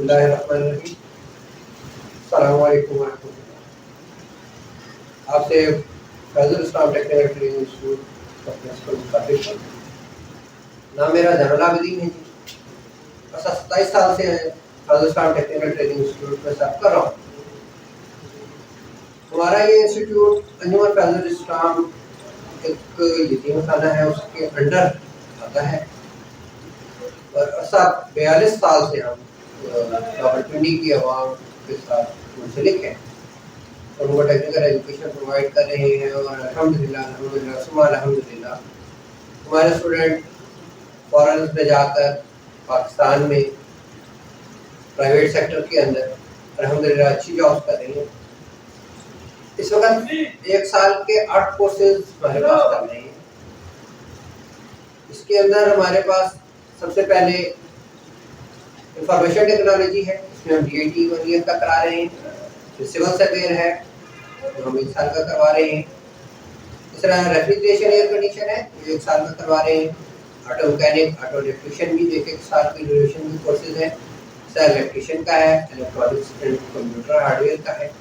बिस्मिल्लाहिर्रहमानिर्रहीम। अस्सलामु अलैकुम वरहमतुल्लाह। आपसे फैज़ुल इस्लाम टेक्निकल ट्रेनिंग इंस्टीट्यूट का प्रिंसिपल मुखातिब हूं। नाम मेरा ज़ैनुल आबिदीन है जी। बस 27 साल से फैज़ुल इस्लाम टेक्निकल ट्रेनिंग इंस्टीट्यूट में सर्व कर रहा हूँ। हमारा ये इंस्टीट्यूट अंजुमन फैज़ुल इस्लाम एक यतीम खाना है, उसके अंडर आता है और 42 साल से हम रावलपिंडी की आवाम के साथ मुंसलिक हैं और उनको टेक्निकल एजुकेशन प्रोवाइड कर रहे हैं। और अल्हम्दुलिल्लाह सुम्मा अल्हम्दुलिल्लाह हमारे स्टूडेंट फॉरेन में जाकर पाकिस्तान में प्राइवेट सेक्टर के अंदर अल्हम्दुलिल्लाह अच्छी जॉब्स कर रहे हैं। इस वक्त 1 साल के 8 कोर्सेज हमारे पास चल रहे हैं। इसके अंदर हमारे पास सबसे पहले इंफॉर्मेशन टेक्नोलॉजी है, इसमें हम DIT 1 ईयर का करा रहे हैं। फिर सिविल सर्वेयर है जो हम 1 साल का करवा रहे हैं। इस तरह रेफ्रिजरेशन एयर कंडीशन है जो 1 साल का करवा रहे हैं। ऑटो मैकेनिक, ऑटो इलेक्ट्रिशियन भी 1 साल की ड्यूरेशन की कोर्सेज है। इलेक्ट्रिशियन का है, इलेक्ट्रॉनिक्स एंड कंप्यूटर हार्डवेयर का है।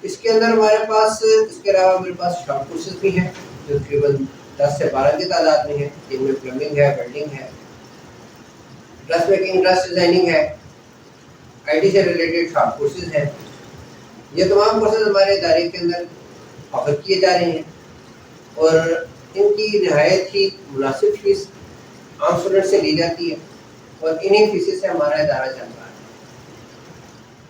इसके अंदर हमारे पास इसके अलावा मेरे पास शॉर्ट कोर्सेज भी हैं जो तकरीबन 10 से 12 की तादाद में है, जिनमें प्लम्बिंग है, वेल्डिंग है, ड्रेस मेकिंग, ड्रेस डिजाइनिंग है, IT से रिलेटेड शॉर्ट कोर्सेज हैं। ये तमाम कोर्सेज हमारे इदारे के अंदर ऑफर किए जा रहे हैं और इनकी नहायत ही मुनासिब फीस आम स्टूडेंट से ली जाती है और इन्हीं फीस से हमारा इदारा चल रहा है।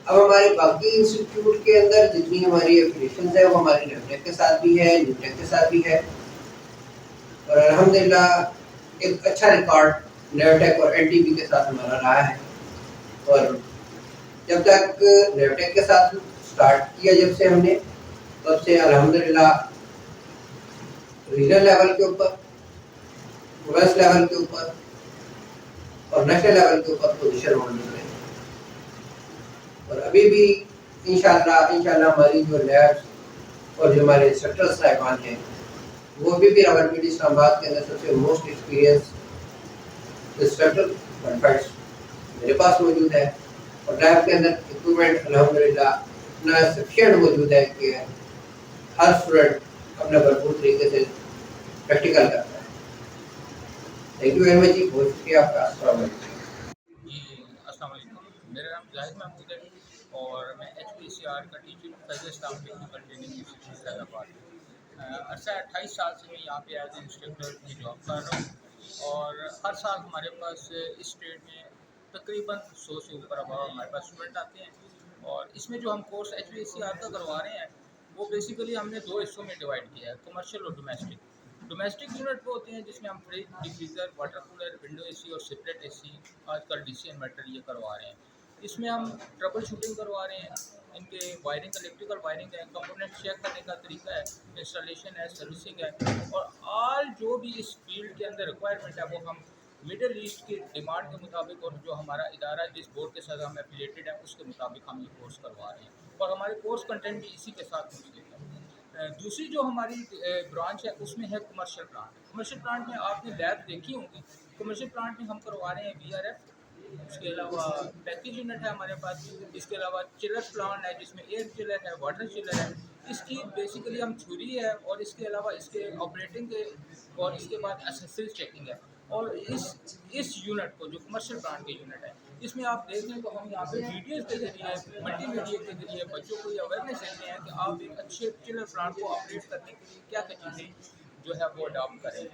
अब हमारे बाकी इंस्टीट्यूट के अंदर जितनी हमारी एफिलिएशंस है वो हमारी नेवटेक के साथ भी है, न्यूटेक के साथ भी है और अल्हम्दुलिल्लाह एक अच्छा रिकॉर्ड नेवटेक और NTB के साथ हमारा रहा है। और जब तक नेवटेक के साथ स्टार्ट किया जब से हमने, तब से अल्हम्दुलिल्लाह रीजनल लेवल के ऊपर, प्रोविंस लेवल के ऊपर और नेशनल लेवल के ऊपर पोजीशन होल्ड है। और अभी भी इंशाल्लाह हमारी जो लैब्स और जो हमारे इंस्ट्रक्टर्स साहिबान हैं वो भी रावलपिंडी इस्लामाबाद के अंदर सबसे मोस्ट एक्सपीरियंस इंस्ट्रक्टर कॉन्फेक्ट्स मेरे पास मौजूद है और लैब के अंदर इक्विपमेंट अल्हम्दुलिल्लाह इतना सफिशिएंट मौजूद है कि हर स्टूडेंट अपना भरपूर तरीके से प्रैक्टिकल करता है। थैंक यू वेरी मच जी, बहुत शुक्रिया आपका। अस्सलाम वालेकुम। मेरा नाम जाहिद महमूद है और मैं HPCR का टीचर हूँ, फैज़ुल इस्लाम टेक्निकल ट्रेनिंग इंस्टीट्यूट फैज़ाबाद। अर्सा 28 साल से मैं यहाँ पे एज इंस्ट्रक्टर की जॉब कर रहा हूँ और हर साल हमारे पास इस स्टेट में तकरीबन 100 से ऊपर अब हमारे पास स्टूडेंट आते हैं। और इसमें जो हम कोर्स HPCR का करवा रहे हैं वो बेसिकली हमने 2 हिस्सों में डिवाइड किया है, कमर्शियल और डोमेस्टिक। डोमेस्टिक यूनिट वो होते हैं जिसमें हम fridge, deep freezer, water cooler, window AC और सेपरेट AC, आजकल DC इन्वर्टर ये करवा रहे हैं। इसमें हम ट्रबल शूटिंग करवा रहे हैं, इनके वायरिंग, इलेक्ट्रिकल वायरिंग है, कंपोनेंट चेक करने का तरीका है, इंस्टॉलेशन है, सर्विसिंग है और ऑल जो भी इस फील्ड के अंदर रिक्वायरमेंट है वो हम मिडल ईस्ट की डिमांड के मुताबिक और जो हमारा इदारा जिस बोर्ड के साथ हम एफिलिएटेड है उसके मुताबिक हम ये कोर्स करवा रहे हैं और हमारे कोर्स कंटेंट भी इसी के साथ मुश्किल है। दूसरी जो हमारी ब्रांच है उसमें है कमर्शियल प्लांट। कमर्शियल प्लांट में आपने लैब देखी होंगी। कमर्शियल प्लांट में हम करवा रहे हैं VRF, इसके अलावा पैकेज यूनिट है हमारे पास, इसके अलावा चिलर प्लांट है जिसमें एयर चिलर है, वाटर चिलर है। इसकी बेसिकली हम थ्योरी है और इसके अलावा इसके ऑपरेटिंग के और इसके बाद एसेसरीज चेकिंग है। और इस यूनिट को जो कमर्शियल प्लांट के यूनिट है इसमें आप देखें तो हम यहाँ पे वीडियोज़ के जरिए, मल्टीमीडिया के जरिए बच्चों को ये अवेयरनेस देते हैं कि आप एक अच्छे चिलर प्लांट को ऑपरेट करने के लिए क्या क्या चीज़ें जो है वो अडॉप्ट करें।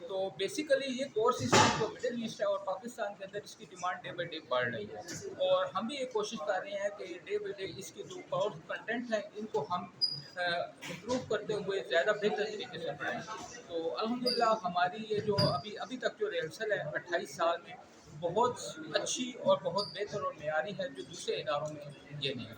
तो बेसिकली ये कोर्स इस टाइम को मिडिल ईस्ट है और पाकिस्तान के अंदर इसकी डिमांड डे बाई डे बढ़ रही है और हम भी ये कोशिश कर रहे हैं कि डे बाई डे इसके जो कोर्स कंटेंट हैं इनको हम इम्प्रूव करते हुए ज़्यादा बेहतर तरीके से पढ़ाएँ। तो अल्हम्दुलिल्लाह हमारी ये जो अभी तक जो रिहर्सल है 28 साल में बहुत अच्छी और बहुत बेहतर और मेयारी है, जो दूसरे इदारों में ये नहीं है।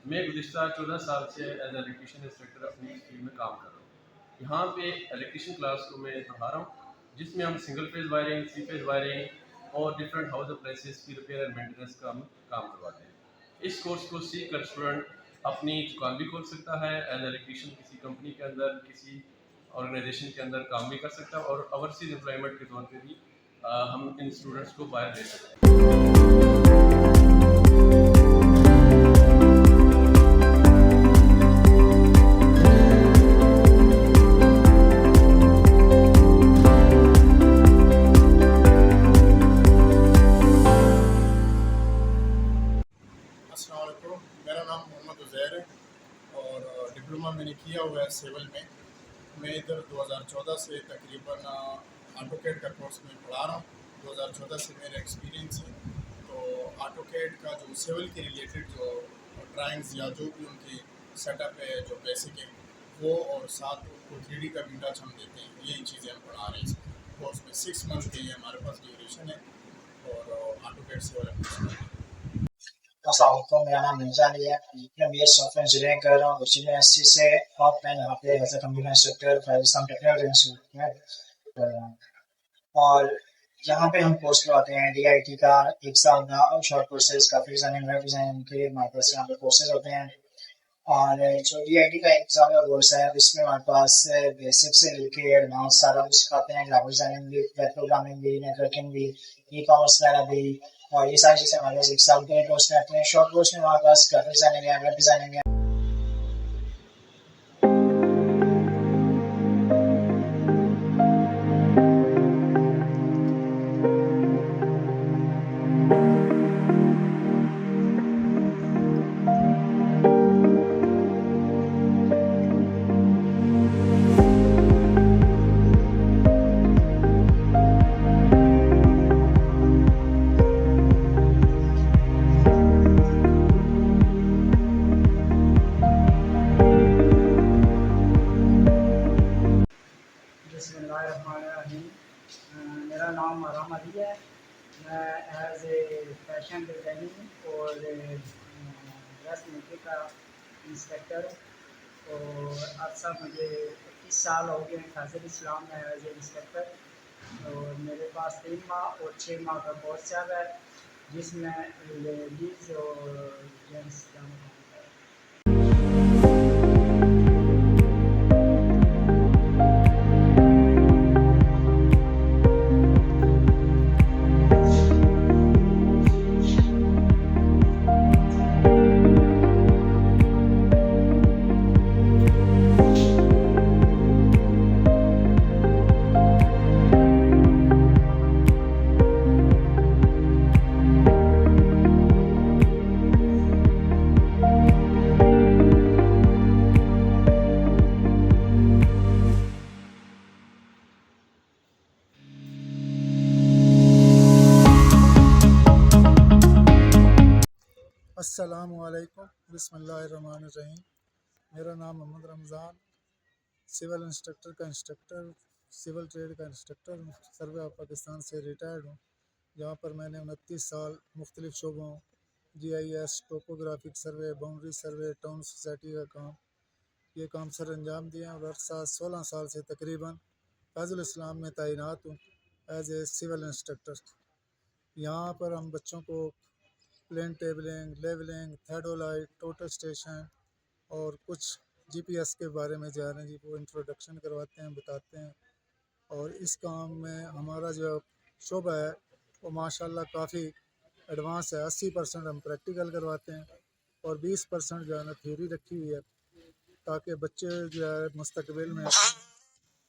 मैं गुज़िश्ता 14 साल से एज इलेक्ट्रीशियन इंस्ट्रक्टर अपनी फील्ड में काम कर रहा हूँ। यहाँ पे इलेक्ट्रीशियन क्लास को मैं पढ़ा रहा हूँ, जिसमें हम single phase wiring, three phase wiring और डिफरेंट हाउस अप्लाइंसेस की रिपेयर एंड मेंटेनेंस का हम काम करवाते हैं। इस कोर्स को सीख कर स्टूडेंट अपनी दुकान भी खोल सकता है एज इलेक्ट्रीशियन, किसी कंपनी के अंदर, किसी ऑर्गेनाइजेशन के अंदर काम भी कर सकता है और ओवरसीज एम्प्लॉयमेंट के तौर पर भी हम इन स्टूडेंट्स को बाहर दे सकते हैं। अस्सलाम वालेकुम, मेरा नाम मोहम्मद उज़ैर है और डिप्लोमा मैंने किया हुआ है सिविल में। मैं इधर 2014 से तकरीबन ऑटोकैड का कोर्स में पढ़ा रहा हूँ। 2014 से मेरा एक्सपीरियंस है। तो ऑटोकैड का जो सिविल के रिलेटेड जो ड्राइंग्स या जो भी उनकी सेटअप है, जो बेसिक है वो, और साथ उनको 3D का भी टच हम देते हैं। यही चीज़ें हम पढ़ा रहे हैं इस कोर्स में। 6 मंथ की हमारे पास ड्यूरेशन है और ऑटोकैड सिविल अस्सलामुअलैकुम, मेरा नाम मिर्जा अली है। मैं बी एस सॉफ्टवेयर इंजीनियरिंग कर रहा हूँ उसी यूनिवर्सिटी से। और मैं यहाँ पे as a computer instructor Rajasthan technical institute में कर रहा हूँ। और यहाँ पे हम कोर्स करवाते हैं DIT का 1 साल का short courses, graphic designing, web designing के हमारे पास यहाँ पे कोर्सेज होते हैं। और जो DIT का 1 साल का कोर्स है इसमें हमारे पास बेसिक से लेके एडवांस सारा कुछ सिखाते हैं। ग्राफिक डिजाइनिंग भी, वेब प्रोग्रामिंग भी, नेटवर्किंग भी, ई-कॉमर्स वगैरह भी, और ये सारी चीज़ें हमारे पास 1 साल के कोर्स में आते हैं। शॉर्ट कोर्स में हमारे पास ग्राफिक डिजाइनिंग है, वेब डिजाइनिंग है। बिस्मिल्लाहिर्रहमानिर्रहीम। मेरा नाम आराम अली है। मैं एज ए फैशन डिज़ाइनिंग और ड्रेस मेकिंग का इंस्ट्रक्टर हूँ। और अरसा मुझे 21 साल हो गए फाजिल इस्लाम में एज ए इंस्ट्रक्टर। और मेरे पास 3 माह और 6 माह का कोर्स चल रहा है, जिसमें लेडीज़ और जेंट्स दोनों काम कर रहे हैं। अस्सलामुअलैकुम, बिस्मिल्लाहिर्रहमानिर्रहीम। मेरा नाम मोहम्मद रमज़ान, सिविल इंस्ट्रक्टर का इंस्ट्रक्टर, सिविल ट्रेड का इंस्ट्रक्टर हूँ। सर्वे ऑफ पाकिस्तान से रिटायर्ड हूँ। जहाँ पर मैंने 29 साल मुख्तलिफ़ शोबों, GIS, टोपोग्राफिक सर्वे, बाउंड्री सर्वे, टाउन सोसाइटी का ये काम सर अंजाम दिए हैं। और 16 साल से तकरीबन फाजिल इस्लाम में तैनात हूँ एज ए सिविल इंस्ट्रक्टर। यहाँ पर हम बच्चों को plane tabling, levelling, theodolite, total station और कुछ GPS के बारे में जो है ना जी वो इंट्रोडक्शन करवाते हैं, बताते हैं। और इस काम में हमारा जो शोबा है वो माशाल्लाह काफ़ी एडवांस है। 80% हम प्रैक्टिकल करवाते हैं और 20% जो है ना थ्योरी रखी हुई है, ताकि बच्चे जो है मुस्तकबिल में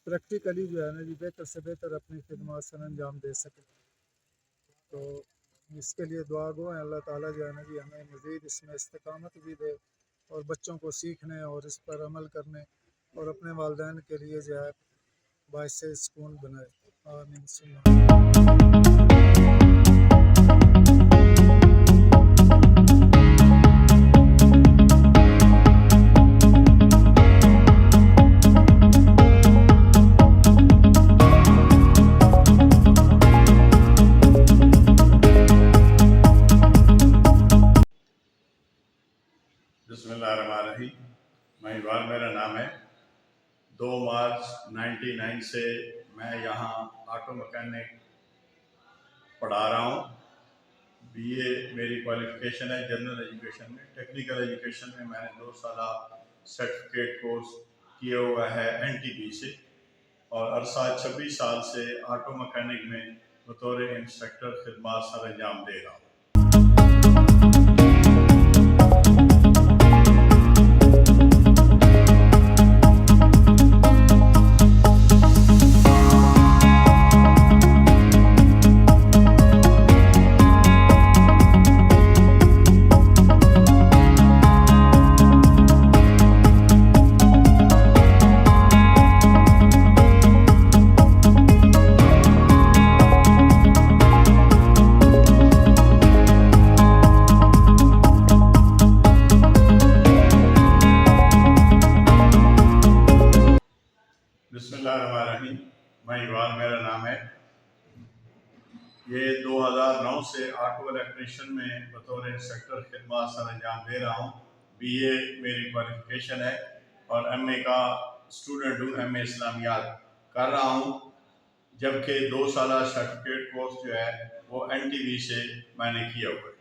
प्रैक्टिकली जो है ना जी बेहतर से बेहतर अपनी खिदमत सर अंजाम दे सकें। तो इसके लिए दुआ गो है अल्लाह ताला जो है ना जी हमें मज़ीद इसमें इस्तिकामत भी दे और बच्चों को सीखने और इस पर अमल करने और अपने वालिदैन के लिए जो है बाइस सुकून बनाए। आमीन। बिस्मिल्लाहिर्रहमानिर्रहीम। महिवाल मेरा नाम है। 2 मार्च 99 से मैं यहाँ ऑटो मैकेनिक पढ़ा रहा हूँ। बीए मेरी क्वालिफ़िकेशन है जनरल एजुकेशन में। टेक्निकल एजुकेशन में मैंने 2 साल सर्टिफिकेट कोर्स किया हुआ है NTB से, और अरसा 26 साल से ऑटो मैकेनिक में बतौर इंस्ट्रक्टर खिदमत सर अंजाम दे रहा हूँ। बिस्मिल्लाहिर्रहमानिर्रहीम। महिवाल मेरा नाम है। ये 2009 से ऑटो इलेक्ट्रीशियन में बतौर इंस्ट्रक्टर खिदमत सर अंजाम दे रहा हूँ। बीए मेरी क्वालिफ़िकेशन है और MA का स्टूडेंट हूँ। MA इस्लामियात कर रहा हूँ, जबकि 2 साल सर्टिफिकेट कोर्स जो है वो NTB से मैंने किया हुआ है।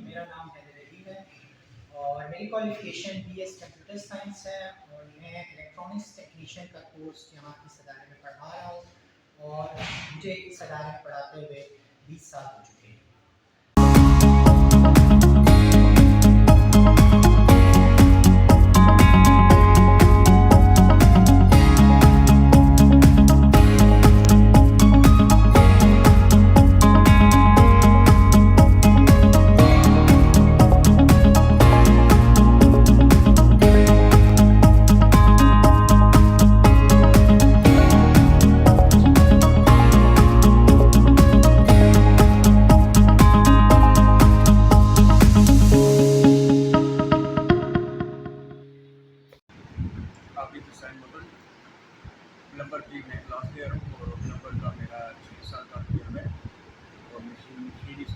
मेरा नाम हैदर है और मेरी क्वालिफ़िकेशन BS कंप्यूटर साइंस है और मैं इलेक्ट्रॉनिक्स टेक्नीशियन का कोर्स यहाँ इस अदारे में पढ़ा रहा हूँ और मुझे इस अदारे में पढ़ाते हुए 20 साल हो चुके हैं। नंबर 3 में क्लास ले रहा हूँ और नंबर का मेरा 6 साल का टर्म है और मशीन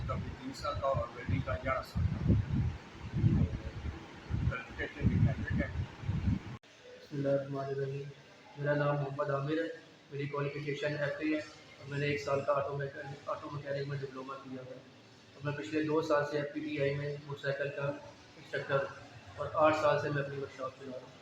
का भी 3 साल का और वेल्डिंग का 11 साल का क्वालिफिकेशन भी ग्रेजुएट है। बिस्मिल्लाहिर्रहमानिर्रहीम। मेरा नाम मोहम्मद आमिर है। मेरी क्वालिफ़िकेशन FA है और मैंने 1 साल का ऑटो मैकेनिक में डिप्लोमा किया है और मैं पिछले 2 साल से FPTI में मोटरसाइकिल का इंस्ट्रक्टर हूँ और 8 साल से मैं अपनी वर्कशॉप चला रहा हूँ।